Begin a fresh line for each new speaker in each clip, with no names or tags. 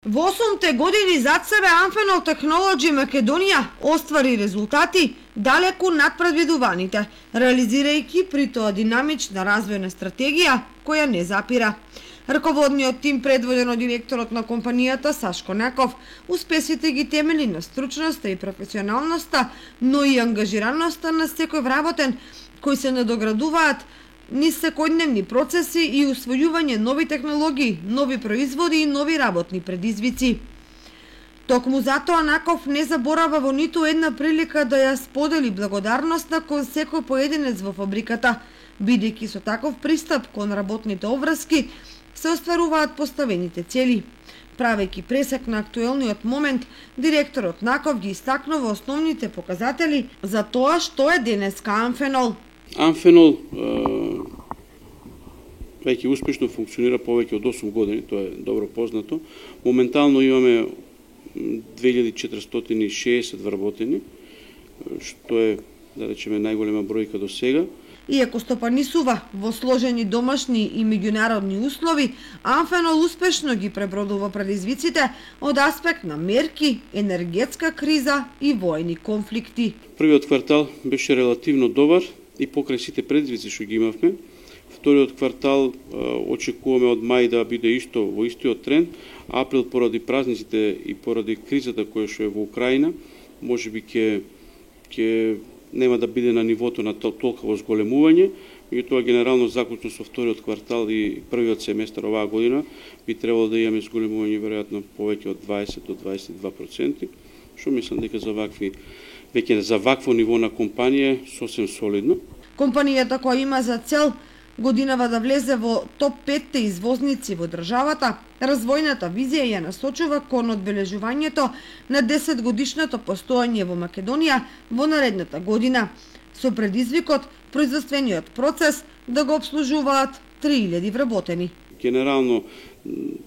Во 8 години зад себе Amphenol Technology Македонија оствари резултати далеку над предвидуваните, реализирајќи при тоа динамична развојна стратегија која не запира. Раководниот тим, предводен од директорот на компанијата Сашко Наков, успесите ги темели на стручноста и професионалноста, но и ангажираноста на секој вработен, кои се надоградуваат низ секојдневни процеси и усвојување нови технологии, нови производи и нови работни предизвици. Токму затоа Наков не заборава во ниту една прилика да ја сподели благодарноста кон секој поединец во фабриката, бидејќи со таков пристап кон работните обврски се остваруваат поставените цели. Правејќи пресек на актуелниот момент, директорот Наков ги истакнува основните показатели за тоа што е денеска Amphenol.
Amphenol веќе успешно функционира повеќе од 8 години, тоа е добро познато. Моментално имаме 2460 вработени, што е, да речеме, најголема бројка до сега.
Иако стопанисува во сложени домашни и меѓународни услови, Amphenol успешно ги пребродува предизвиците од аспект на мерки, енергетска криза и војни конфликти.
Првиот квартал беше релативно добар и покрај сите предизвици што ги имавме. Вториот квартал очекуваме од мај да биде исто во истиот тренд. Април поради празниците и поради кризата која што е во Украина, можеби ќе нема да биде на нивото на толкова зголемување, меѓутоа генерално заклучно со вториот квартал и првиот семестар оваа година би требало да имаме зголемување веројатно повеќе од 20 до 22%, што мислам дека за вакво ниво на компанија сосем солидно.
Компанијата која има за цел годинава да влезе во топ 5 извозници во државата, развојната визија ја насочува кон одбележувањето на 10 годишното постоење во Македонија во наредната година, со предизвикот производствениот процес да го обслужуваат 3000 вработени.
Генерално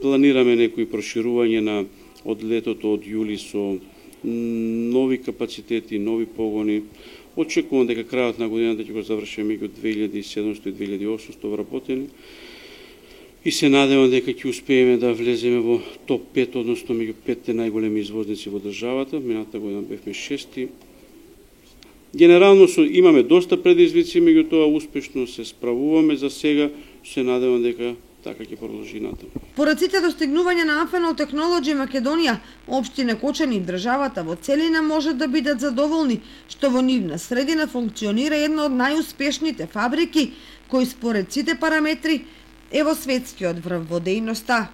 планираме некои проширување од летото од јули со нови капацитети, нови погони. Очекувам дека крајот на годината ќе го завршиме меѓу 2700 и 2800 вработени и се надевам дека ќе успееме да влеземе во топ 5, односно меѓу 5 најголеми извозници во државата. Минатата година бевме 6. Генерално имаме доста предизвици, меѓутоа успешно се справуваме за сега, се надевам дека така ќе продолжи натаму.
Поред сите достигнувања на Amphenol Technology Македонија, општина Кочани и државата во целина можат да бидат задоволни што во нивна средина функционира една од најуспешните фабрики кои според сите параметри е во светскиот врв во дејноста.